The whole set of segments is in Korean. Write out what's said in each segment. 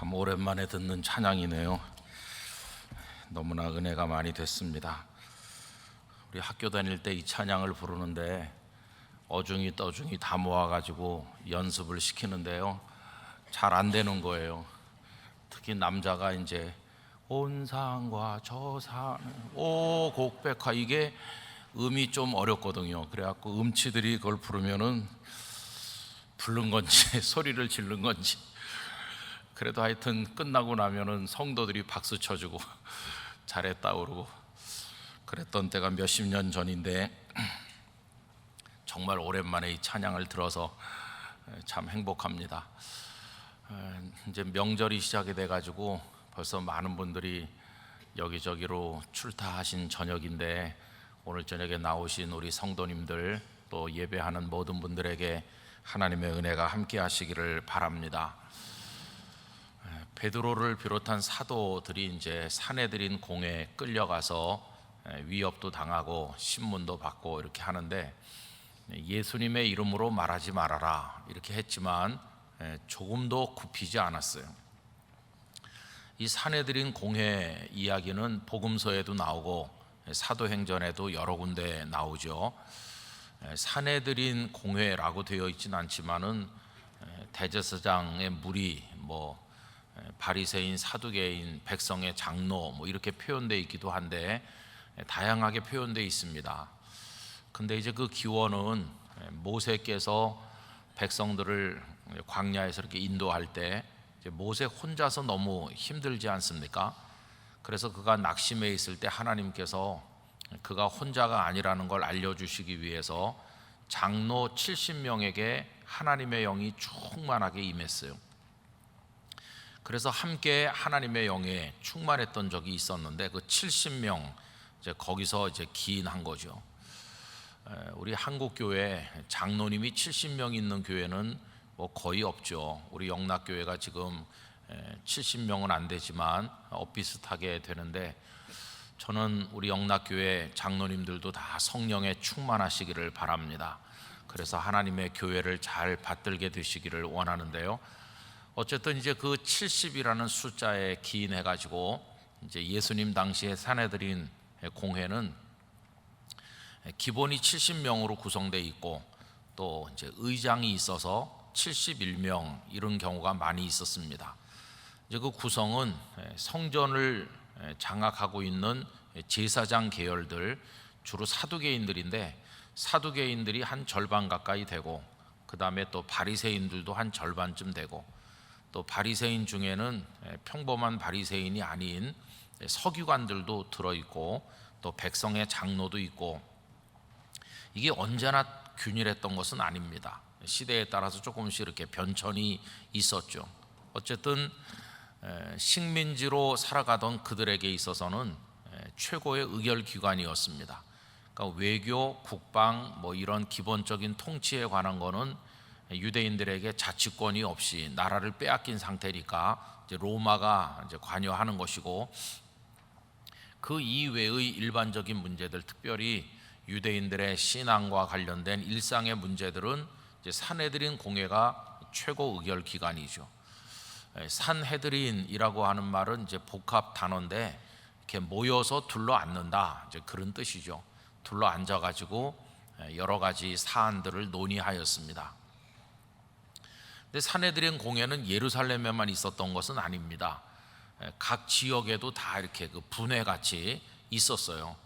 참 오랜만에 듣는 찬양이네요. 너무나 은혜가 많이 됐습니다. 우리 학교 다닐 때 이 찬양을 부르는데 어중이 떠중이 다 모아가지고 연습을 시키는데요, 잘 안 되는 거예요. 특히 남자가 이제 온 산과 저 산, 오 곡백화, 이게 음이 좀 어렵거든요. 그래갖고 음치들이 그걸 부르면은 부른 건지 소리를 지른 건지, 그래도 하여튼 끝나고 나면은 성도들이 박수 쳐주고 잘했다 그러고 그랬던 때가 몇십 년 전인데, 정말 오랜만에 이 찬양을 들어서 참 행복합니다. 이제 명절이 시작이 돼가지고 벌써 많은 분들이 여기저기로 출타하신 저녁인데, 오늘 저녁에 나오신 우리 성도님들, 또 예배하는 모든 분들에게 하나님의 은혜가 함께 하시기를 바랍니다. 베드로를 비롯한 사도들이 이제 사내들인 공에 끌려가서 위협도 당하고 신문도 받고 이렇게 하는데, 예수님의 이름으로 말하지 말아라 이렇게 했지만 조금도 굽히지 않았어요. 이 사내들인 공회 이야기는 복음서에도 나오고 사도행전에도 여러 군데 나오죠. 사내들인 공회라고 되어 있지는 않지만은 대제사장의 무리, 바리새인, 사두개인, 백성의 장로 이렇게 표현되어 있기도 한데 다양하게 표현되어 있습니다. 근데 이제 그 기원은 모세께서 백성들을 광야에서 이렇게 인도할 때 모세 혼자서 너무 힘들지 않습니까? 그래서 그가 낙심해 있을 때 하나님께서 그가 혼자가 아니라는 걸 알려주시기 위해서 장로 70명에게 하나님의 영이 충만하게 임했어요. 그래서 함께 하나님의 영에 충만했던 적이 있었는데, 그 70명 거기서 기인한 거죠. 우리 한국 교회 장로님이 70명 있는 교회는 거의 없죠. 우리 영락교회가 지금 70명은 안 되지만 비슷하게 되는데, 저는 우리 영락교회 장로님들도 다 성령에 충만하시기를 바랍니다. 그래서 하나님의 교회를 잘 받들게 되시기를 원하는데요, 어쨌든 이제 그 70이라는 숫자에 기인해 가지고 이제 예수님 당시에 사내들인 공회는 기본이 70명으로 구성되어 있고, 또 이제 의장이 있어서 71명 이런 경우가 많이 있었습니다. 이제 그 구성은 성전을 장악하고 있는 제사장 계열들, 주로 사두개인들인데, 사두개인들이 한 절반 가까이 되고, 그 다음에 또 바리새인들도 한 절반쯤 되고, 또 바리새인 중에는 평범한 바리새인이 아닌 서기관들도 들어있고, 또 백성의 장로도 있고, 이게 언제나 균일했던 것은 아닙니다. 시대에 따라서 조금씩 이렇게 변천이 있었죠. 어쨌든 식민지로 살아가던 그들에게 있어서는 최고의 의결기관이었습니다. 그러니까 외교, 국방 이런 기본적인 통치에 관한 거는 유대인들에게 자치권이 없이 나라를 빼앗긴 상태니까 이제 로마가 이제 관여하는 것이고, 그 이외의 일반적인 문제들, 특별히 유대인들의 신앙과 관련된 일상의 문제들은 이제 산헤드린 공회가 최고 의결 기관이죠. 산헤드린이라고 하는 말은 이제 복합 단어인데, 이렇게 모여서 둘러 앉는다, 이제 그런 뜻이죠. 둘러 앉아가지고 여러 가지 사안들을 논의하였습니다. 근데 산헤드린 공회는 예루살렘에만 있었던 것은 아닙니다. 각 지역에도 다 이렇게 그 분회같이 있었어요.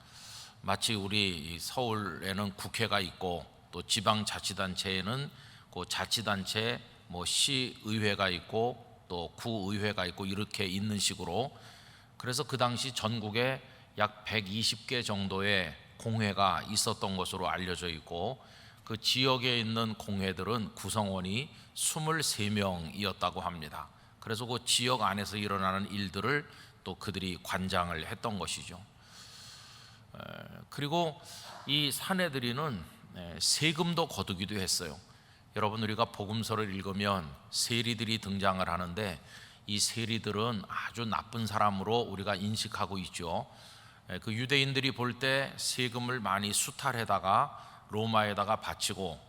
마치 우리 서울에는 국회가 있고, 또 지방자치단체에는 그 자치단체, 시의회가 있고, 또 구의회가 있고, 이렇게 있는 식으로, 그래서 그 당시 전국에 약 120개 정도의 공회가 있었던 것으로 알려져 있고, 그 지역에 있는 공회들은 구성원이 23명이었다고 합니다. 그래서 그 지역 안에서 일어나는 일들을 또 그들이 관장을 했던 것이죠. 그리고 이 사내들이는 세금도 거두기도 했어요. 여러분, 우리가 복음서를 읽으면 세리들이 등장을 하는데, 이 세리들은 아주 나쁜 사람으로 우리가 인식하고 있죠. 그 유대인들이 볼 때 세금을 많이 수탈해다가 로마에다가 바치고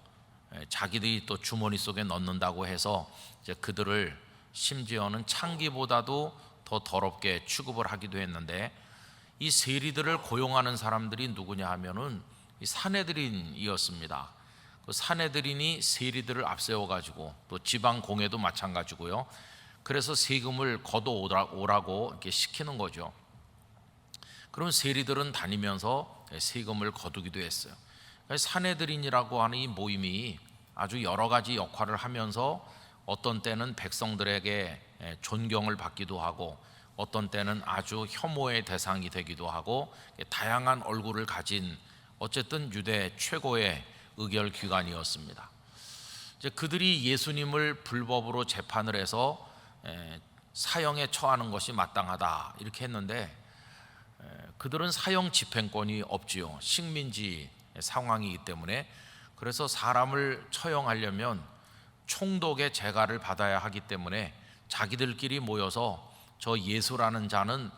자기들이 또 주머니 속에 넣는다고 해서 이제 그들을 심지어는 창기보다도 더 더럽게 취급을 하기도 했는데, 이 세리들을 고용하는 사람들이 누구냐 하면은 이 산헤드린이었습니다. 그 산헤드린이 세리들을 앞세워 가지고, 또 지방 공회도 마찬가지고요, 그래서 세금을 걷어오라고 이렇게 시키는 거죠. 그럼 세리들은 다니면서 세금을 거두기도 했어요. 산헤드린이라고 하는 이 모임이 아주 여러 가지 역할을 하면서 어떤 때는 백성들에게 존경을 받기도 하고, 어떤 때는 아주 혐오의 대상이 되기도 하고, 다양한 얼굴을 가진 어쨌든 유대 최고의 의결 기관이었습니다. 이제 그들이 예수님을 불법으로 재판을 해서 사형에 처하는 것이 마땅하다 이렇게 했는데, 그들은 사형 집행권이 없지요. 식민지 상황이기 때문에. 그래서 사람을 처형하려면 총독의 재가를 받아야 하기 때문에 자기들끼리 모여서 저 예수라는 자는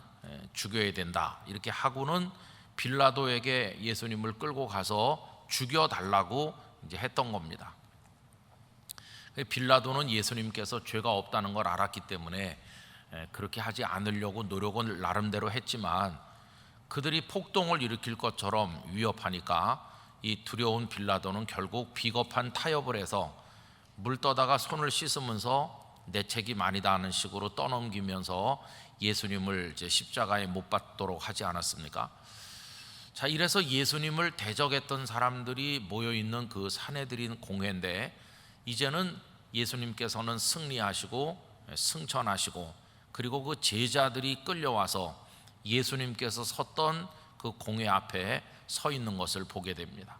죽여야 된다 이렇게 하고는 빌라도에게 예수님을 끌고 가서 죽여달라고 이제 했던 겁니다. 빌라도는 예수님께서 죄가 없다는 걸 알았기 때문에 그렇게 하지 않으려고 노력은 나름대로 했지만, 그들이 폭동을 일으킬 것처럼 위협하니까 이 두려운 빌라도는 결국 비겁한 타협을 해서 물 떠다가 손을 씻으면서 내 책임 아니다 하는 식으로 떠넘기면서 예수님을 이제 십자가에 못 박도록 하지 않았습니까? 자, 이래서 예수님을 대적했던 사람들이 모여 있는 그 산헤드린 공회인데, 이제는 예수님께서는 승리하시고 승천하시고, 그리고 그 제자들이 끌려와서 예수님께서 섰던 그 공회 앞에 서 있는 것을 보게 됩니다.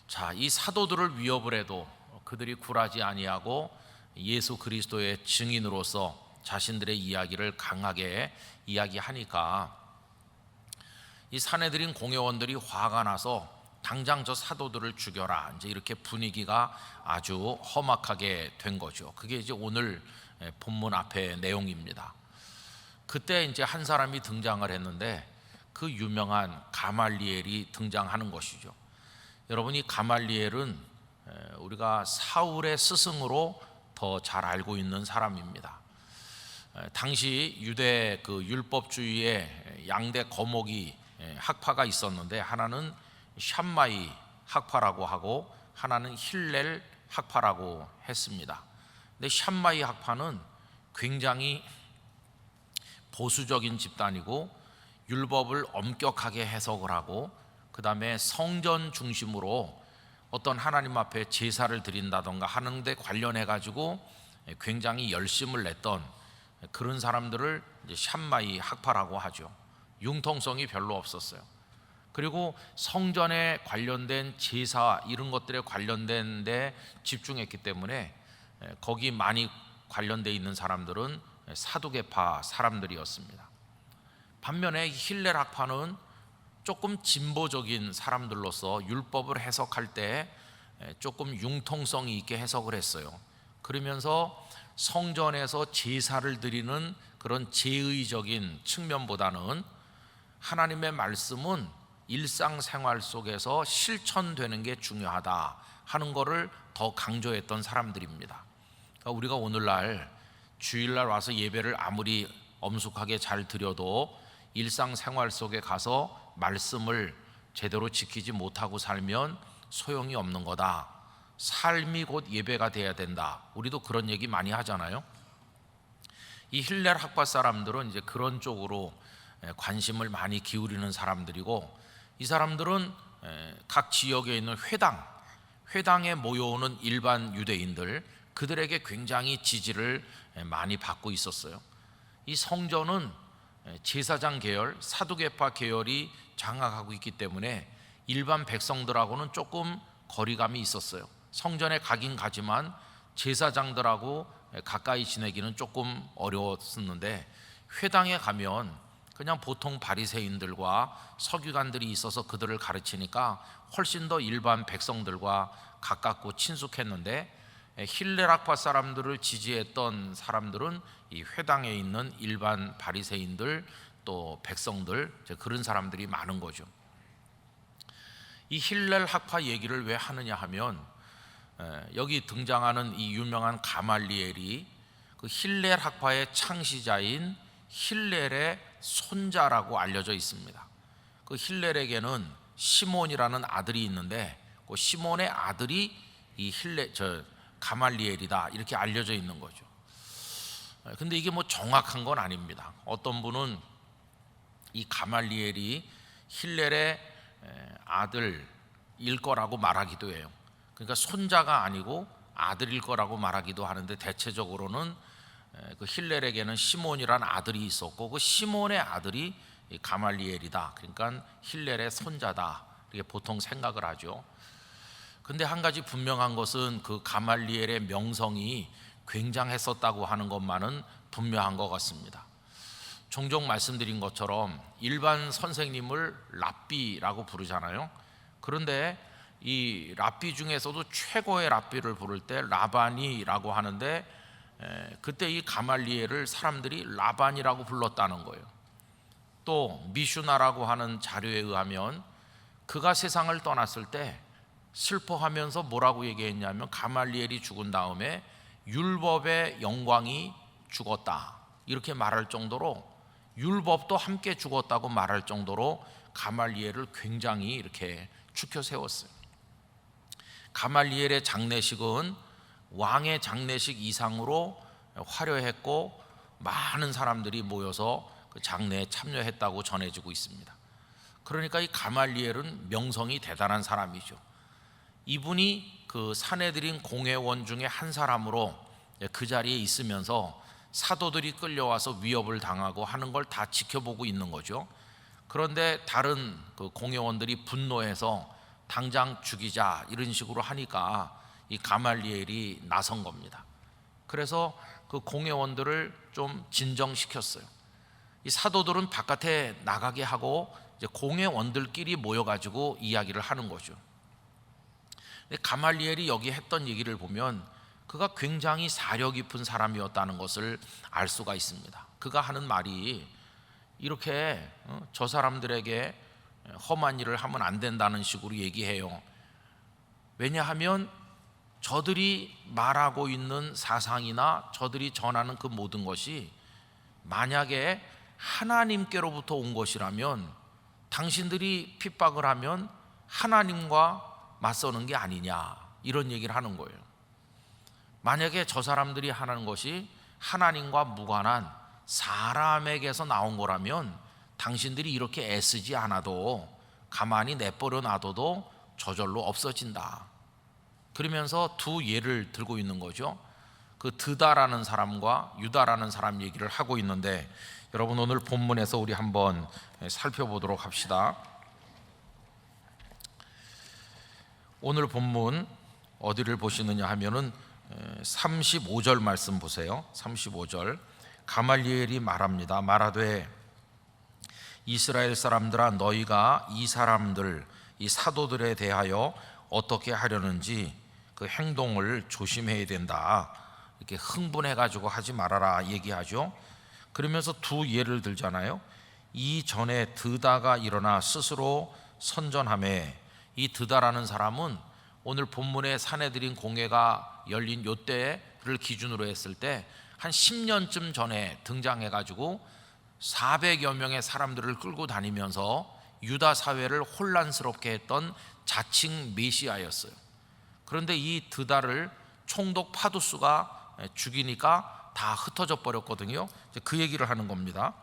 자, 이 사도들을 위협을 해도 그들이 굴하지 아니하고 예수 그리스도의 증인으로서 자신들의 이야기를 강하게 이야기하니까, 이 산헤드린 공회원들이 화가 나서 당장 저 사도들을 죽여라, 이제 이렇게 분위기가 아주 험악하게 된 거죠. 그게 이제 오늘 본문 앞의 내용입니다. 그때 이제 한 사람이 등장을 했는데, 그 유명한 가말리엘이 등장하는 것이죠. 여러분, 이 가말리엘은 우리가 사울의 스승으로 더 잘 알고 있는 사람입니다. 당시 유대 그 율법주의의 양대 거목이 학파가 있었는데, 하나는 샴마이 학파라고 하고 하나는 힐렐 학파라고 했습니다. 근데 샴마이 학파는 굉장히 보수적인 집단이고, 율법을 엄격하게 해석을 하고, 그 다음에 성전 중심으로 어떤 하나님 앞에 제사를 드린다던가 하는 데 관련해 가지고 굉장히 열심을 냈던 그런 사람들을 이제 샴마이 학파라고 하죠. 융통성이 별로 없었어요. 그리고 성전에 관련된 제사 이런 것들에 관련된 데 집중했기 때문에 거기 많이 관련돼 있는 사람들은 사두개파 사람들이었습니다. 반면에 힐렐 학파는 조금 진보적인 사람들로서 율법을 해석할 때 조금 융통성이 있게 해석을 했어요. 그러면서 성전에서 제사를 드리는 그런 제의적인 측면보다는 하나님의 말씀은 일상생활 속에서 실천되는 게 중요하다 하는 것을 더 강조했던 사람들입니다. 그러니까 우리가 오늘날 주일날 와서 예배를 아무리 엄숙하게 잘 드려도 일상생활 속에 가서 말씀을 제대로 지키지 못하고 살면 소용이 없는 거다. 삶이 곧 예배가 돼야 된다. 우리도 그런 얘기 많이 하잖아요. 이 힐렐 학파 사람들은 이제 그런 쪽으로 관심을 많이 기울이는 사람들이고, 이 사람들은 각 지역에 있는 회당에 모여오는 일반 유대인들, 그들에게 굉장히 지지를 많이 받고 있었어요. 이 성전은 제사장 계열, 사두개파 계열이 장악하고 있기 때문에 일반 백성들하고는 조금 거리감이 있었어요. 성전에 가긴 가지만 제사장들하고 가까이 지내기는 조금 어려웠었는데, 회당에 가면 그냥 보통 바리새인들과 서기관들이 있어서 그들을 가르치니까 훨씬 더 일반 백성들과 가깝고 친숙했는데, 힐렐 학파 사람들을 지지했던 사람들은 이 회당에 있는 일반 바리새인들 또 백성들, 그런 사람들이 많은 거죠. 이 힐렐 학파 얘기를 왜 하느냐 하면, 여기 등장하는 이 유명한 가말리엘이 그 힐렐 학파의 창시자인 힐렐의 손자라고 알려져 있습니다. 그 힐렐에게는 시몬이라는 아들이 있는데 그 시몬의 아들이 이 가말리엘이다 이렇게 알려져 있는 거죠. 근데 이게 뭐 정확한 건 아닙니다. 어떤 분은 이 가말리엘이 힐렐의 아들일 거라고 말하기도 해요. 그러니까 손자가 아니고 아들일 거라고 말하기도 하는데, 대체적으로는 그 힐렐에게는 시몬이란 아들이 있었고 그 시몬의 아들이 가말리엘이다, 그러니까 힐렐의 손자다, 이렇게 보통 생각을 하죠. 근데 한 가지 분명한 것은 그 가말리엘의 명성이 굉장했었다고 하는 것만은 분명한 것 같습니다. 종종 말씀드린 것처럼 일반 선생님을 랍비라고 부르잖아요. 그런데 이 랍비 중에서도 최고의 랍비를 부를 때 라반이라고 하는데, 그때 이 가말리엘을 사람들이 라반이라고 불렀다는 거예요. 또 미슈나라고 하는 자료에 의하면 그가 세상을 떠났을 때 슬퍼하면서 뭐라고 얘기했냐면, 가말리엘이 죽은 다음에 율법의 영광이 죽었다 이렇게 말할 정도로, 율법도 함께 죽었다고 말할 정도로 가말리엘을 굉장히 이렇게 추켜 세웠어요. 가말리엘의 장례식은 왕의 장례식 이상으로 화려했고 많은 사람들이 모여서 그 장례에 참여했다고 전해지고 있습니다. 그러니까 이 가말리엘은 명성이 대단한 사람이죠. 이분이 그 산헤드린 공회원 중에 한 사람으로 그 자리에 있으면서 사도들이 끌려와서 위협을 당하고 하는 걸 다 지켜보고 있는 거죠. 그런데 다른 그 공회원들이 분노해서 당장 죽이자 이런 식으로 하니까 이 가말리엘이 나선 겁니다. 그래서 그 공회원들을 좀 진정시켰어요. 이 사도들은 바깥에 나가게 하고 이제 공회원들끼리 모여가지고 이야기를 하는 거죠. 근데 가말리엘이 여기 했던 얘기를 보면 그가 굉장히 사려 깊은 사람이었다는 것을 알 수가 있습니다. 그가 하는 말이 이렇게 저 사람들에게 험한 일을 하면 안 된다는 식으로 얘기해요. 왜냐하면 저들이 말하고 있는 사상이나 저들이 전하는 그 모든 것이 만약에 하나님께로부터 온 것이라면 당신들이 핍박을 하면 하나님과 맞서는 게 아니냐, 이런 얘기를 하는 거예요. 만약에 저 사람들이 하는 것이 하나님과 무관한 사람에게서 나온 거라면 당신들이 이렇게 애쓰지 않아도, 가만히 내버려 놔둬도 저절로 없어진다. 그러면서 두 예를 들고 있는 거죠. 그 드다라는 사람과 유다라는 사람 얘기를 하고 있는데, 여러분 오늘 본문에서 우리 한번 살펴보도록 합시다. 오늘 본문 어디를 보시느냐 하면은 35절 말씀 보세요. 35절 가말리엘이 말합니다. 말하되 이스라엘 사람들아, 너희가 이 사람들, 이 사도들에 대하여 어떻게 하려는지 그 행동을 조심해야 된다. 이렇게 흥분해 가지고 하지 말아라 얘기하죠. 그러면서 두 예를 들잖아요. 이 전에 드다가 일어나 스스로 선전하매, 이 드다라는 사람은 오늘 본문의 산헤드린 공회가 열린 요때를 기준으로 했을 때 한 10년쯤 전에 등장해 가지고 400여 명의 사람들을 끌고 다니면서 유다 사회를 혼란스럽게 했던 자칭 메시아였어요. 그런데 이 드다를 총독 파두스가 죽이니까 다 흩어져 버렸거든요. 그 얘기를 하는 겁니다.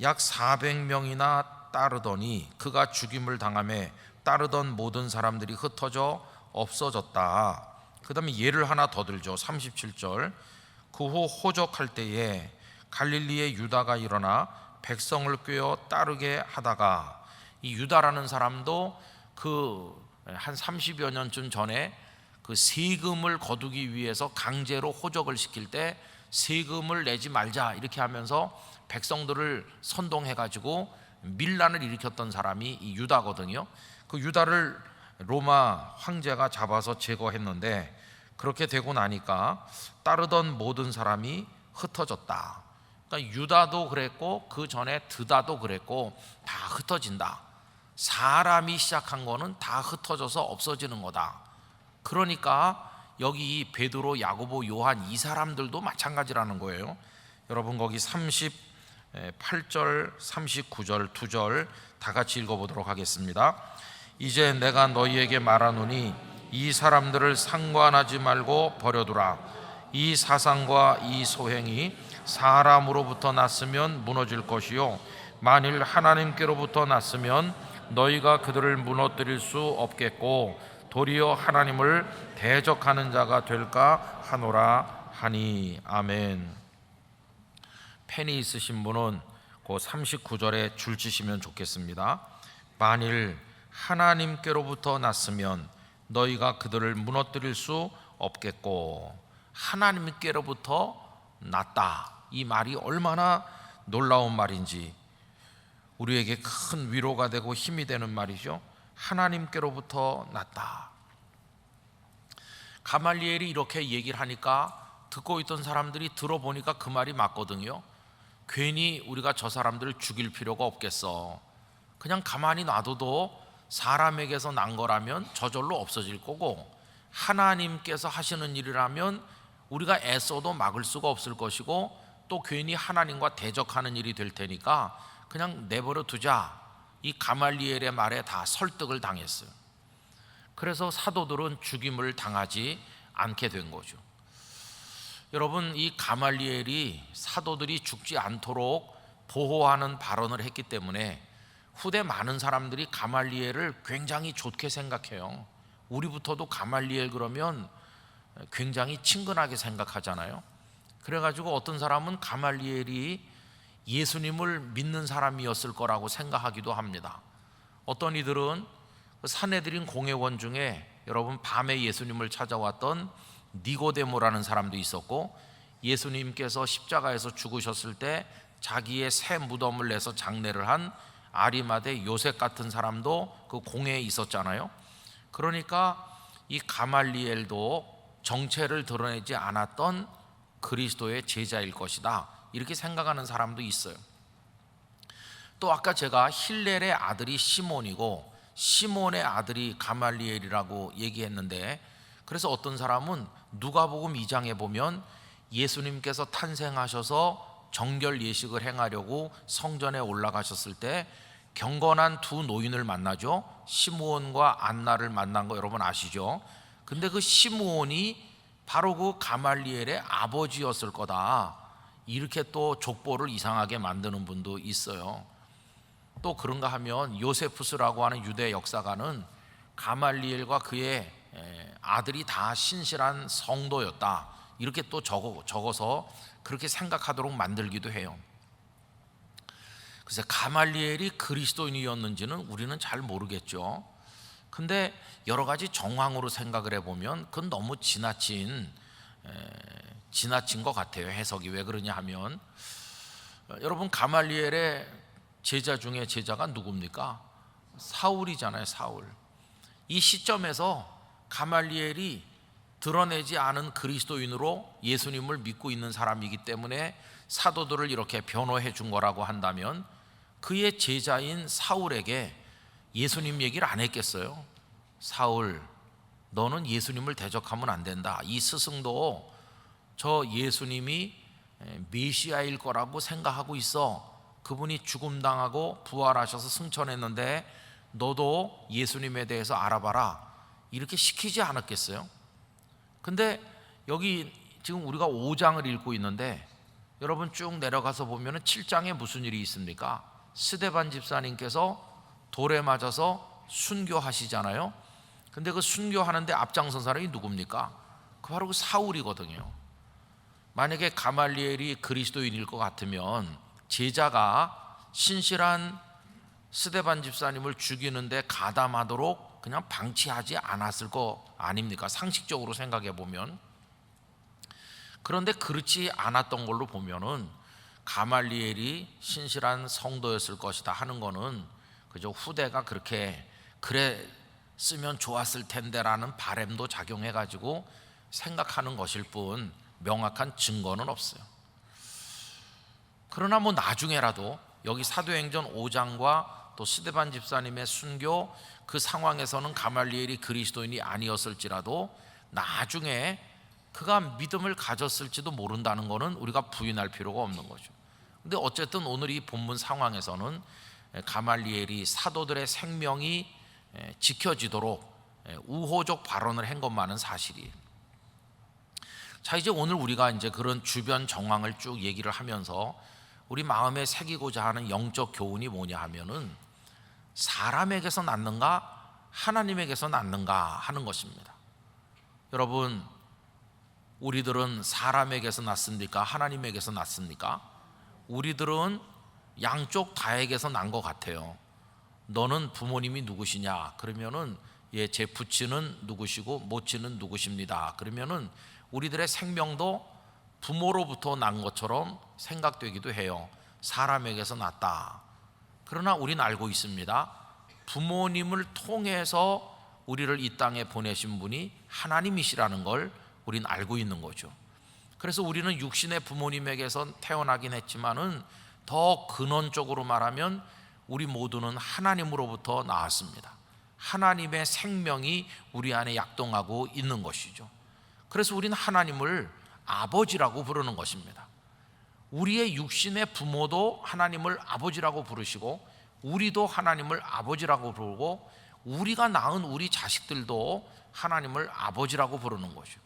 약 400명이나 따르더니 그가 죽임을 당하며 따르던 모든 사람들이 흩어져 없어졌다. 그 다음에 예를 하나 더 들죠. 37절 그 후 호적할 때에 갈릴리의 유다가 일어나 백성을 꿰어 따르게 하다가, 이 유다라는 사람도 그 한 30여 년쯤 전에 그 세금을 거두기 위해서 강제로 호적을 시킬 때 세금을 내지 말자 이렇게 하면서 백성들을 선동해 가지고 밀란을 일으켰던 사람이 이 유다거든요. 그 유다를 로마 황제가 잡아서 제거했는데, 그렇게 되고 나니까 따르던 모든 사람이 흩어졌다. 그러니까 유다도 그랬고 그 전에 드다도 그랬고 다 흩어진다. 사람이 시작한 거는 다 흩어져서 없어지는 거다. 그러니까 여기 베드로, 야고보, 요한 이 사람들도 마찬가지라는 거예요. 여러분 거기 38절, 39절, 2절 다 같이 읽어보도록 하겠습니다. 이제 내가 너희에게 말하노니 이 사람들을 상관하지 말고 버려두라. 이 사상과 이 소행이 사람으로부터 났으면 무너질 것이요 만일 하나님께로부터 났으면 너희가 그들을 무너뜨릴 수 없겠고 도리어 하나님을 대적하는 자가 될까 하노라 하니. 아멘. 펜이 있으신 분은 그 39절에 줄 치시면 좋겠습니다. 만일 하나님께로부터 났으면 너희가 그들을 무너뜨릴 수 없겠고. 하나님께로부터 났다, 이 말이 얼마나 놀라운 말인지 우리에게 큰 위로가 되고 힘이 되는 말이죠. 하나님께로부터 났다. 가말리엘이 이렇게 얘기를 하니까 듣고 있던 사람들이 들어보니까 그 말이 맞거든요. 괜히 우리가 저 사람들을 죽일 필요가 없겠어. 그냥 가만히 놔둬도 사람에게서 난 거라면 저절로 없어질 거고 하나님께서 하시는 일이라면 우리가 애써도 막을 수가 없을 것이고 또 괜히 하나님과 대적하는 일이 될 테니까 그냥 내버려 두자. 이 가말리엘의 말에 다 설득을 당했어요. 그래서 사도들은 죽임을 당하지 않게 된 거죠. 여러분, 이 가말리엘이 사도들이 죽지 않도록 보호하는 발언을 했기 때문에 후대 많은 사람들이 가말리엘을 굉장히 좋게 생각해요. 우리부터도 가말리엘 그러면 굉장히 친근하게 생각하잖아요. 그래가지고 어떤 사람은 가말리엘이 예수님을 믿는 사람이었을 거라고 생각하기도 합니다. 어떤 이들은 산헤드린 공회원 중에 여러분 밤에 예수님을 찾아왔던 니고데모라는 사람도 있었고 예수님께서 십자가에서 죽으셨을 때 자기의 새 무덤을 내서 장례를 한 아리마대 요셉 같은 사람도 그 공회에 있었잖아요. 그러니까 이 가말리엘도 정체를 드러내지 않았던 그리스도의 제자일 것이다, 이렇게 생각하는 사람도 있어요. 또 아까 제가 힐렐의 아들이 시몬이고 시몬의 아들이 가말리엘이라고 얘기했는데, 그래서 어떤 사람은 누가복음 2장에 보면 예수님께서 탄생하셔서 정결 예식을 행하려고 성전에 올라가셨을 때 경건한 두 노인을 만나죠. 시므온과 안나를 만난 거 여러분 아시죠? 근데 그 시므온이 바로 그 가말리엘의 아버지였을 거다, 이렇게 또 족보를 이상하게 만드는 분도 있어요. 또 그런가 하면 요세푸스라고 하는 유대 역사가는 가말리엘과 그의 아들이 다 신실한 성도였다, 이렇게 또 적어서 그렇게 생각하도록 만들기도 해요. 그래서 가말리엘이 그리스도인이었는지는 우리는 잘 모르겠죠. 근데 여러 가지 정황으로 생각을 해보면 그건 너무 지나친 것 같아요. 해석이 왜 그러냐 하면 여러분 가말리엘의 제자 중에 제자가 누굽니까? 사울이잖아요. 사울. 이 시점에서 가말리엘이 드러내지 않은 그리스도인으로 예수님을 믿고 있는 사람이기 때문에 사도들을 이렇게 변호해 준 거라고 한다면 그의 제자인 사울에게 예수님 얘기를 안 했겠어요? 사울, 너는 예수님을 대적하면 안 된다. 이 스승도 저 예수님이 메시아일 거라고 생각하고 있어. 그분이 죽음당하고 부활하셔서 승천했는데 너도 예수님에 대해서 알아봐라, 이렇게 시키지 않았겠어요? 근데 여기 지금 우리가 5장을 읽고 있는데 여러분 쭉 내려가서 보면 7장에 무슨 일이 있습니까? 스데반 집사님께서 돌에 맞아서 순교하시잖아요. 근데 그 순교하는데 앞장선 사람이 누굽니까? 그 바로 그 사울이거든요. 만약에 가말리엘이 그리스도인일 것 같으면 제자가 신실한 스데반 집사님을 죽이는데 가담하도록 그냥 방치하지 않았을 거 아닙니까? 상식적으로 생각해 보면. 그런데 그렇지 않았던 걸로 보면은 가말리엘이 신실한 성도였을 것이다 하는 거는 그저 후대가 그렇게 그랬으면 좋았을 텐데라는 바램도 작용해 가지고 생각하는 것일 뿐 명확한 증거는 없어요. 그러나 뭐 나중에라도 여기 사도행전 5장과 또 스데반 집사님의 순교 그 상황에서는 가말리엘이 그리스도인이 아니었을지라도 나중에 그가 믿음을 가졌을지도 모른다는 것은 우리가 부인할 필요가 없는 거죠. 근데 어쨌든 오늘 이 본문 상황에서는 가말리엘이 사도들의 생명이 지켜지도록 우호적 발언을 한 것만은 사실이에요. 자, 이제 오늘 우리가 이제 그런 주변 정황을 쭉 얘기를 하면서 우리 마음에 새기고자 하는 영적 교훈이 뭐냐 하면은 사람에게서 낳는가 하나님에게서 낳는가 하는 것입니다. 여러분, 우리들은 사람에게서 낳습니까? 하나님에게서 낳습니까? 우리들은 양쪽 다에게서 난 것 같아요. 너는 부모님이 누구시냐? 그러면은 제 부친은 누구시고 모친은 누구십니다. 그러면은 우리들의 생명도 부모로부터 난 것처럼 생각되기도 해요. 사람에게서 났다. 그러나 우리는 알고 있습니다. 부모님을 통해서 우리를 이 땅에 보내신 분이 하나님이시라는 걸 우리는 알고 있는 거죠. 그래서 우리는 육신의 부모님에게서 태어나긴 했지만은 더 근원적으로 말하면 우리 모두는 하나님으로부터 나왔습니다. 하나님의 생명이 우리 안에 약동하고 있는 것이죠. 그래서 우리는 하나님을 아버지라고 부르는 것입니다. 우리의 육신의 부모도 하나님을 아버지라고 부르시고 우리도 하나님을 아버지라고 부르고 우리가 낳은 우리 자식들도 하나님을 아버지라고 부르는 거죠.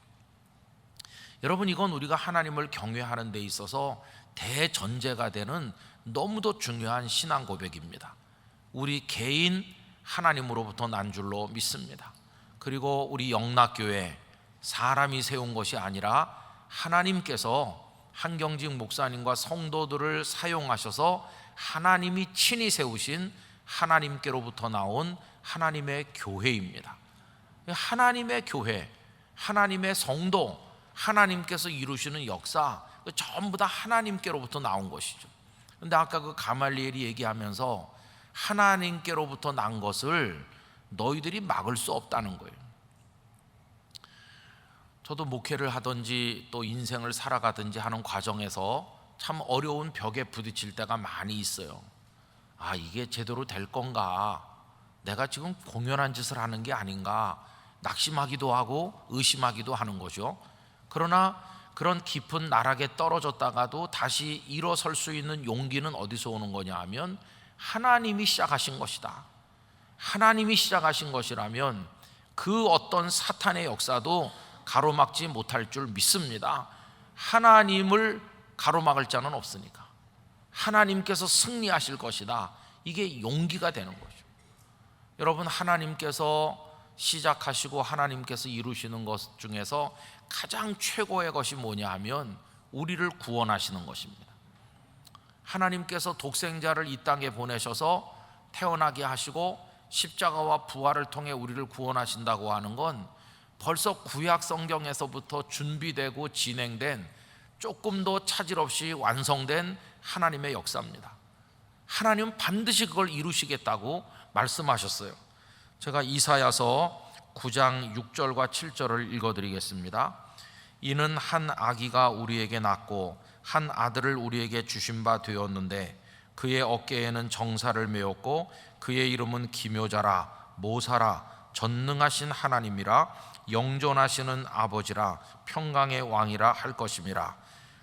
여러분, 이건 우리가 하나님을 경외하는 데 있어서 대전제가 되는 너무도 중요한 신앙 고백입니다. 우리 개인 하나님으로부터 난 줄로 믿습니다. 그리고 우리 영락교회 사람이 세운 것이 아니라 하나님께서 한경직 목사님과 성도들을 사용하셔서 하나님이 친히 세우신 하나님께로부터 나온 하나님의 교회입니다. 하나님의 교회, 하나님의 성도, 하나님께서 이루시는 역사, 전부 다 하나님께로부터 나온 것이죠. 그런데 아까 그 가말리엘이 얘기하면서 하나님께로부터 난 것을 너희들이 막을 수 없다는 거예요. 저도 목회를 하든지 또 인생을 살아가든지 하는 과정에서 참 어려운 벽에 부딪힐 때가 많이 있어요. 아, 이게 제대로 될 건가? 내가 지금 공연한 짓을 하는 게 아닌가? 낙심하기도 하고 의심하기도 하는 거죠. 그러나 그런 깊은 나락에 떨어졌다가도 다시 일어설 수 있는 용기는 어디서 오는 거냐 하면 하나님이 시작하신 것이다. 하나님이 시작하신 것이라면 그 어떤 사탄의 역사도 가로막지 못할 줄 믿습니다. 하나님을 가로막을 자는 없으니까 하나님께서 승리하실 것이다. 이게 용기가 되는 거죠. 여러분, 하나님께서 시작하시고 하나님께서 이루시는 것 중에서 가장 최고의 것이 뭐냐 하면 우리를 구원하시는 것입니다. 하나님께서 독생자를 이 땅에 보내셔서 태어나게 하시고 십자가와 부활을 통해 우리를 구원하신다고 하는 건 벌써 구약 성경에서부터 준비되고 진행된 조금도 차질 없이 완성된 하나님의 역사입니다. 하나님은 반드시 그걸 이루시겠다고 말씀하셨어요. 제가 이사야서 9장 6절과 7절을 읽어드리겠습니다. 이는 한 아기가 우리에게 낳고 한 아들을 우리에게 주신 바 되었는데 그의 어깨에는 정사를 메었고 그의 이름은 기묘자라 모사라 전능하신 하나님이라 영존하시는 아버지라 평강의 왕이라 할 것임이라.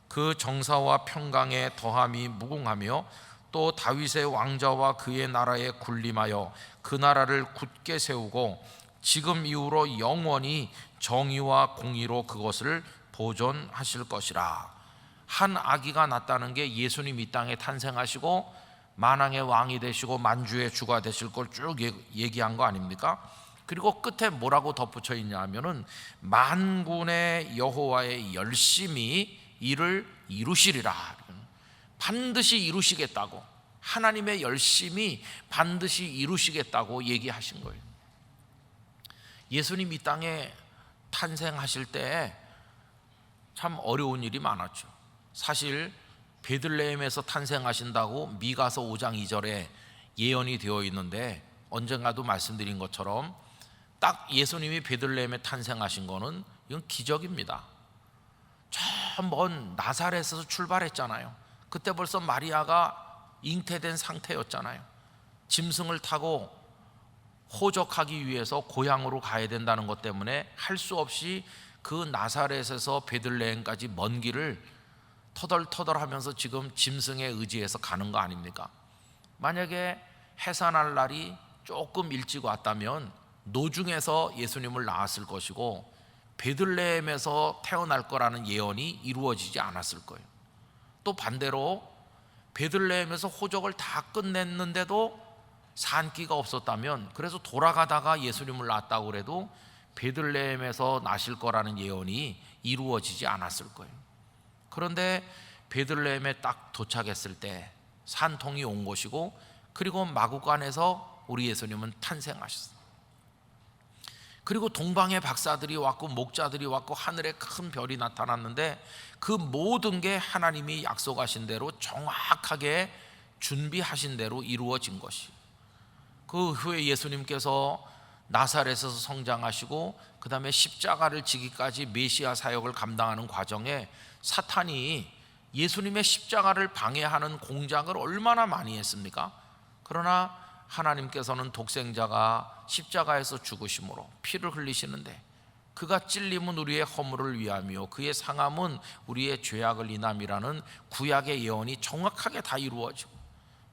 그 정사와 평강의 더함이 무궁하며 또 다윗의 왕자와 그의 나라에 군림하여 그 나라를 굳게 세우고 지금 이후로 영원히 정의와 공의로 그것을 보존하실 것이라. 한 아기가 낳았다는 게 예수님 이 땅에 탄생하시고 만왕의 왕이 되시고 만주의 주가 되실 걸 쭉 얘기한 거 아닙니까? 그리고 끝에 뭐라고 덧붙여 있냐 하면은 만군의 여호와의 열심히 이를 이루시리라. 반드시 이루시겠다고, 하나님의 열심히 반드시 이루시겠다고 얘기하신 거예요. 예수님 이 땅에 탄생하실 때 참 어려운 일이 많았죠. 사실 베들레헴에서 탄생하신다고 미가서 5장 2절에 예언이 되어 있는데 언젠가도 말씀드린 것처럼 딱 예수님이 베들레헴에 탄생하신 거는 이건 기적입니다. 저 먼 나사렛에서 출발했잖아요. 그때 벌써 마리아가 잉태된 상태였잖아요. 짐승을 타고 호적하기 위해서 고향으로 가야 된다는 것 때문에 할 수 없이 그 나사렛에서 베들레헴까지 먼 길을 터덜터덜하면서 지금 짐승에 의지해서 가는 거 아닙니까? 만약에 해산할 날이 조금 일찍 왔다면 노중에서 예수님을 낳았을 것이고 베들레헴에서 태어날 거라는 예언이 이루어지지 않았을 거예요. 또 반대로 베들레헴에서 호적을 다 끝냈는데도 산기가 없었다면, 그래서 돌아가다가 예수님을 낳았다고 그래도 베들레헴에서 나실 거라는 예언이 이루어지지 않았을 거예요. 그런데 베들레헴에 딱 도착했을 때 산통이 온 것이고, 그리고 마구간에서 우리 예수님은 탄생하셨어요. 그리고 동방의 박사들이 왔고 목자들이 왔고 하늘에 큰 별이 나타났는데 그 모든 게 하나님이 약속하신 대로 정확하게 준비하신 대로 이루어진 것이. 그 후에 예수님께서 나사렛에서 성장하시고 그 다음에 십자가를 지기까지 메시아 사역을 감당하는 과정에 사탄이 예수님의 십자가를 방해하는 공작을 얼마나 많이 했습니까? 그러나 하나님께서는 독생자가 십자가에서 죽으심으로 피를 흘리시는데 그가 찔림은 우리의 허물을 위함이요 그의 상함은 우리의 죄악을 인함이라는 구약의 예언이 정확하게 다 이루어지고,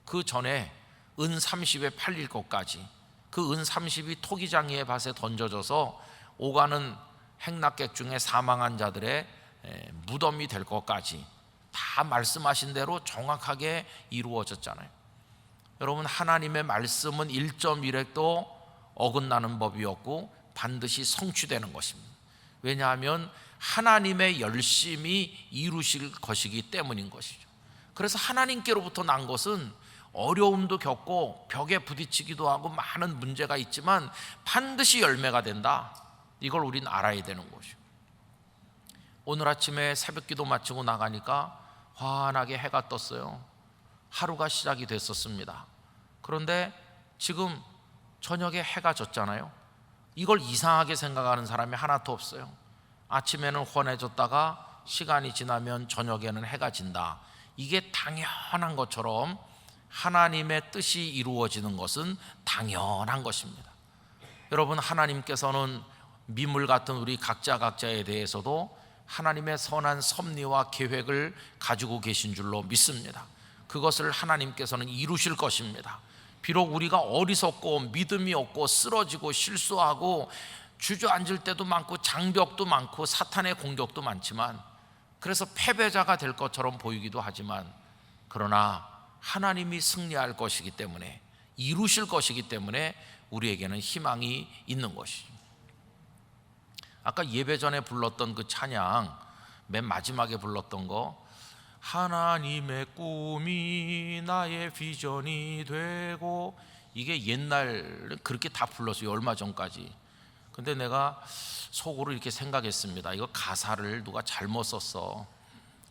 그 전에 은 30에 팔릴 것까지, 그 은 30이 토기장이의 밭에 던져져서 오가는 행락객 중에 사망한 자들의 무덤이 될 것까지 다 말씀하신 대로 정확하게 이루어졌잖아요. 여러분, 하나님의 말씀은 1.1획도 어긋나는 법이 없고 반드시 성취되는 것입니다. 왜냐하면 하나님의 열심히 이루실 것이기 때문인 것이죠. 그래서 하나님께로부터 난 것은 어려움도 겪고 벽에 부딪히기도 하고 많은 문제가 있지만 반드시 열매가 된다. 이걸 우린 알아야 되는 것이죠. 오늘 아침에 새벽기도 마치고 나가니까 환하게 해가 떴어요. 하루가 시작이 됐었습니다. 그런데 지금 저녁에 해가 졌잖아요. 이걸 이상하게 생각하는 사람이 하나도 없어요. 아침에는 환해졌다가 시간이 지나면 저녁에는 해가 진다. 이게 당연한 것처럼 하나님의 뜻이 이루어지는 것은 당연한 것입니다. 여러분, 하나님께서는 미물 같은 우리 각자에 대해서도 하나님의 선한 섭리와 계획을 가지고 계신 줄로 믿습니다. 그것을 하나님께서는 이루실 것입니다. 비록 우리가 어리석고 믿음이 없고 쓰러지고 실수하고 주저앉을 때도 많고 장벽도 많고 사탄의 공격도 많지만, 그래서 패배자가 될 것처럼 보이기도 하지만, 그러나 하나님이 승리할 것이기 때문에, 이루실 것이기 때문에 우리에게는 희망이 있는 것이죠. 아까 예배 전에 불렀던 그 찬양, 맨 마지막에 불렀던 거, 하나님의 꿈이 나의 비전이 되고, 이게 옛날 그렇게 다 불렀어요. 얼마 전까지. 근데 내가 속으로 이렇게 생각했습니다. 이거 가사를 누가 잘못 썼어.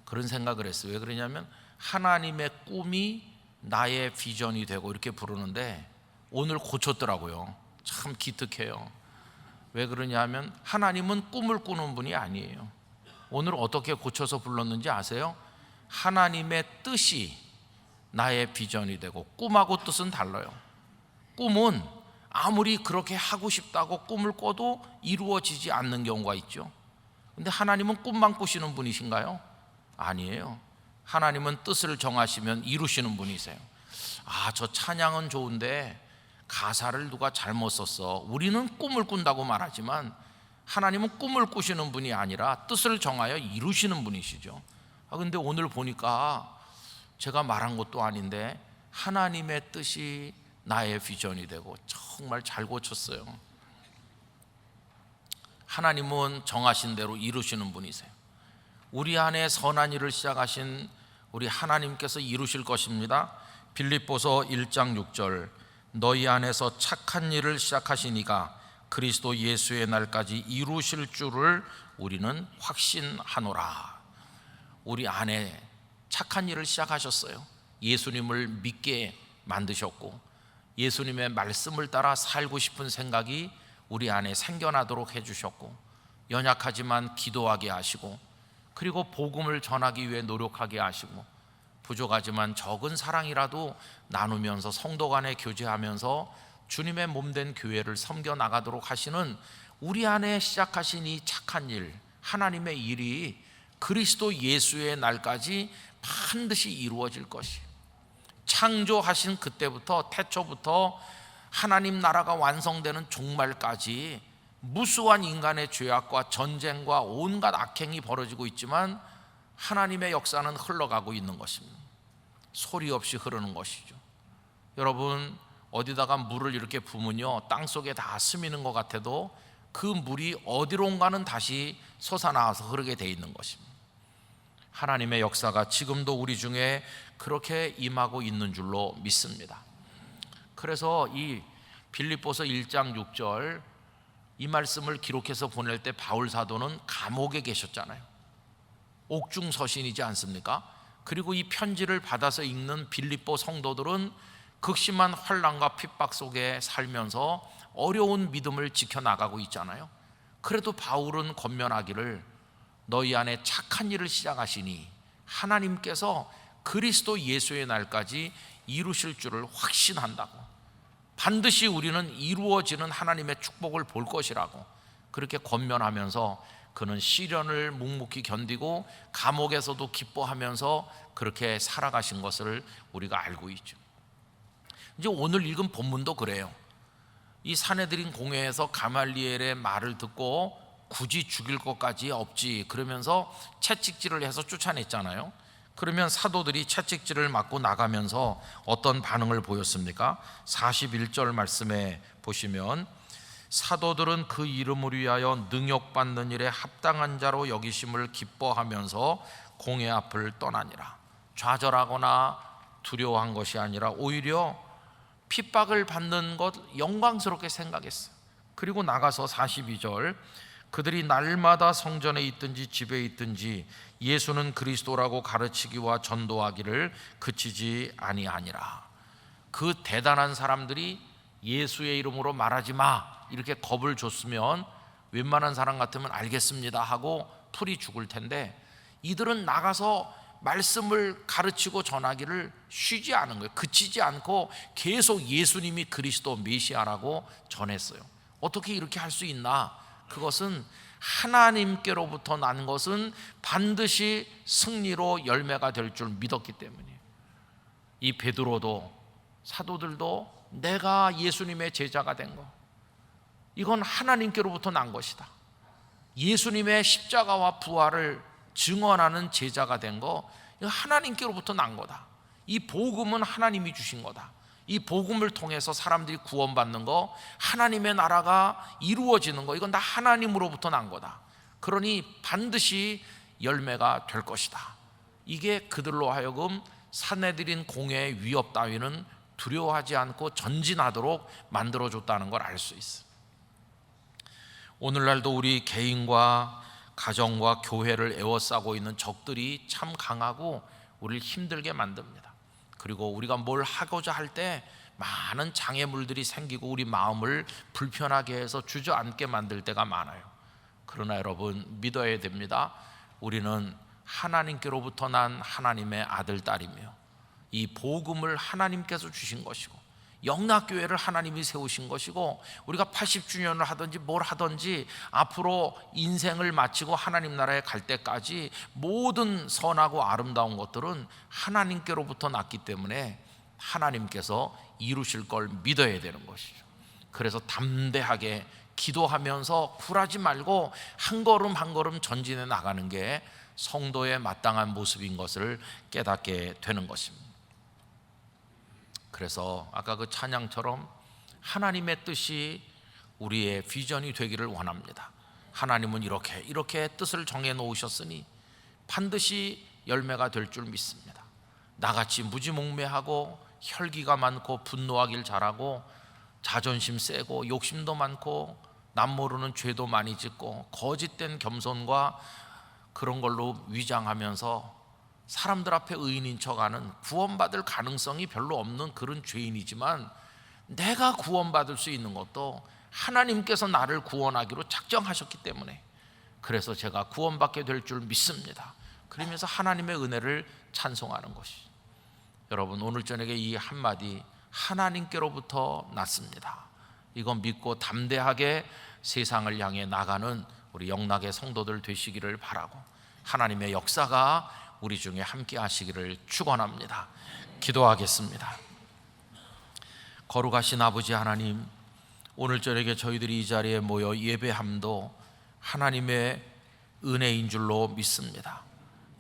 그런 생각을 했어요. 왜 그러냐면 하나님의 꿈이 나의 비전이 되고 이렇게 부르는데 오늘 고쳤더라고요. 참 기특해요. 왜 그러냐면 하나님은 꿈을 꾸는 분이 아니에요. 오늘 어떻게 고쳐서 불렀는지 아세요? 하나님의 뜻이 나의 비전이 되고, 꿈하고 뜻은 달라요. 꿈은 아무리 그렇게 하고 싶다고 꿈을 꿔도 이루어지지 않는 경우가 있죠. 근데 하나님은 꿈만 꾸시는 분이신가요? 아니에요. 하나님은 뜻을 정하시면 이루시는 분이세요. 아, 저 찬양은 좋은데 가사를 누가 잘못 썼어. 우리는 꿈을 꾼다고 말하지만 하나님은 꿈을 꾸시는 분이 아니라 뜻을 정하여 이루시는 분이시죠. 근데 오늘 보니까 제가 말한 것도 아닌데 하나님의 뜻이 나의 비전이 되고, 정말 잘 고쳤어요. 하나님은 정하신 대로 이루시는 분이세요. 우리 안에 선한 일을 시작하신 우리 하나님께서 이루실 것입니다. 빌립보서 1장 6절, 너희 안에서 착한 일을 시작하신 이가 그리스도 예수의 날까지 이루실 줄을 우리는 확신하노라. 우리 안에 착한 일을 시작하셨어요. 예수님을 믿게 만드셨고, 예수님의 말씀을 따라 살고 싶은 생각이 우리 안에 생겨나도록 해주셨고, 연약하지만 기도하게 하시고, 그리고 복음을 전하기 위해 노력하게 하시고, 부족하지만 적은 사랑이라도 나누면서 성도 간에 교제하면서 주님의 몸된 교회를 섬겨 나가도록 하시는 우리 안에 시작하신 이 착한 일, 하나님의 일이 그리스도 예수의 날까지 반드시 이루어질 것이, 창조하신 그때부터 태초부터 하나님 나라가 완성되는 종말까지 무수한 인간의 죄악과 전쟁과 온갖 악행이 벌어지고 있지만 하나님의 역사는 흘러가고 있는 것입니다. 소리 없이 흐르는 것이죠. 여러분, 어디다가 물을 이렇게 부으면요, 땅속에 다 스미는 것 같아도 그 물이 어디론가는 다시 솟아나와서 흐르게 돼 있는 것입니다. 하나님의 역사가 지금도 우리 중에 그렇게 임하고 있는 줄로 믿습니다. 그래서 이 빌립보서 1장 6절 이 말씀을 기록해서 보낼 때 바울 사도는 감옥에 계셨잖아요. 옥중서신이지 않습니까? 그리고 이 편지를 받아서 읽는 빌립보 성도들은 극심한 환난과 핍박 속에 살면서 어려운 믿음을 지켜나가고 있잖아요. 그래도 바울은 권면하기를 너희 안에 착한 일을 시작하시니 하나님께서 그리스도 예수의 날까지 이루실 줄을 확신한다고, 반드시 우리는 이루어지는 하나님의 축복을 볼 것이라고 그렇게 권면하면서 그는 시련을 묵묵히 견디고 감옥에서도 기뻐하면서 그렇게 살아가신 것을 우리가 알고 있죠. 이제 오늘 읽은 본문도 그래요. 이 사내들인 공회에서 가말리엘의 말을 듣고 굳이 죽일 것까지 없지 그러면서 채찍질을 해서 쫓아냈잖아요. 그러면 사도들이 채찍질을 맞고 나가면서 어떤 반응을 보였습니까? 41절 말씀에 보시면 사도들은 그 이름을 위하여 능욕받는 일에 합당한 자로 여기심을 기뻐하면서 공회 앞을 떠나니라. 좌절하거나 두려워한 것이 아니라 오히려 핍박을 받는 것 영광스럽게 생각했어요. 그리고 나가서 42절 그들이 날마다 성전에 있든지 집에 있든지 예수는 그리스도라고 가르치기와 전도하기를 그치지 아니하니라. 그 대단한 사람들이 예수의 이름으로 말하지 마 이렇게 겁을 줬으면 웬만한 사람 같으면 알겠습니다 하고 풀이 죽을 텐데 이들은 나가서 말씀을 가르치고 전하기를 쉬지 않은 거예요. 그치지 않고 계속 예수님이 그리스도 메시아라고 전했어요. 어떻게 이렇게 할 수 있나? 그것은 하나님께로부터 난 것은 반드시 승리로 열매가 될 줄 믿었기 때문이에요. 이 베드로도 사도들도 내가 예수님의 제자가 된 거, 이건 하나님께로부터 난 것이다. 예수님의 십자가와 부활을 증언하는 제자가 된 거, 이거 하나님께로부터 난 거다. 이 복음은 하나님이 주신 거다. 이 복음을 통해서 사람들이 구원받는 거, 하나님의 나라가 이루어지는 거, 이건 다 하나님으로부터 난 거다. 그러니 반드시 열매가 될 것이다. 이게 그들로 하여금 사내들인 공회의 위협 따위는 두려워하지 않고 전진하도록 만들어줬다는 걸 알 수 있어요. 오늘날도 우리 개인과 가정과 교회를 에워싸고 있는 적들이 참 강하고 우리를 힘들게 만듭니다. 그리고 우리가 뭘 하고자 할 때 많은 장애물들이 생기고 우리 마음을 불편하게 해서 주저앉게 만들 때가 많아요. 그러나 여러분 믿어야 됩니다. 우리는 하나님께로부터 난 하나님의 아들, 딸이며 이 복음을 하나님께서 주신 것이고 영락교회를 하나님이 세우신 것이고 우리가 80주년을 하든지 뭘 하든지 앞으로 인생을 마치고 하나님 나라에 갈 때까지 모든 선하고 아름다운 것들은 하나님께로부터 났기 때문에 하나님께서 이루실 걸 믿어야 되는 것이죠. 그래서 담대하게 기도하면서 굴하지 말고 한 걸음 한 걸음 전진해 나가는 게 성도의 마땅한 모습인 것을 깨닫게 되는 것입니다. 그래서 아까 그 찬양처럼 하나님의 뜻이 우리의 비전이 되기를 원합니다. 하나님은 이렇게 뜻을 정해 놓으셨으니 반드시 열매가 될 줄 믿습니다. 나같이 무지몽매하고 혈기가 많고 분노하길 잘하고 자존심 세고 욕심도 많고 남 모르는 죄도 많이 짓고 거짓된 겸손과 그런 걸로 위장하면서 사람들 앞에 의인인 척하는, 구원받을 가능성이 별로 없는 그런 죄인이지만 내가 구원받을 수 있는 것도 하나님께서 나를 구원하기로 작정하셨기 때문에 그래서 제가 구원받게 될 줄 믿습니다. 그러면서 하나님의 은혜를 찬송하는 것이. 여러분 오늘 저녁에 이 한마디 하나님께로부터 났습니다. 이건 믿고 담대하게 세상을 향해 나가는 우리 영락의 성도들 되시기를 바라고, 하나님의 역사가 우리 중에 함께 하시기를 축원합니다. 기도하겠습니다. 거룩하신 아버지 하나님, 오늘 저녁에 저희들이 이 자리에 모여 예배함도 하나님의 은혜인 줄로 믿습니다.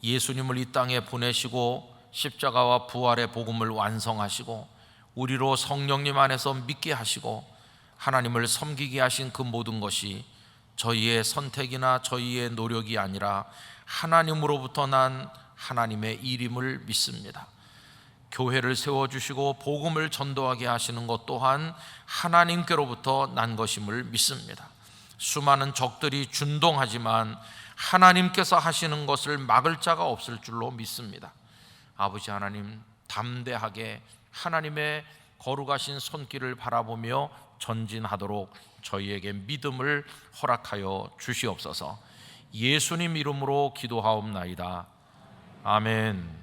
예수님을 이 땅에 보내시고 십자가와 부활의 복음을 완성하시고 우리로 성령님 안에서 믿게 하시고 하나님을 섬기게 하신 그 모든 것이 저희의 선택이나 저희의 노력이 아니라 하나님으로부터 난 하나님의 일임을 믿습니다. 교회를 세워주시고 복음을 전도하게 하시는 것 또한 하나님께로부터 난 것임을 믿습니다. 수많은 적들이 준동하지만 하나님께서 하시는 것을 막을 자가 없을 줄로 믿습니다. 아버지 하나님, 담대하게 하나님의 거룩하신 손길을 바라보며 전진하도록 저희에게 믿음을 허락하여 주시옵소서. 예수님 이름으로 기도하옵나이다. 아멘.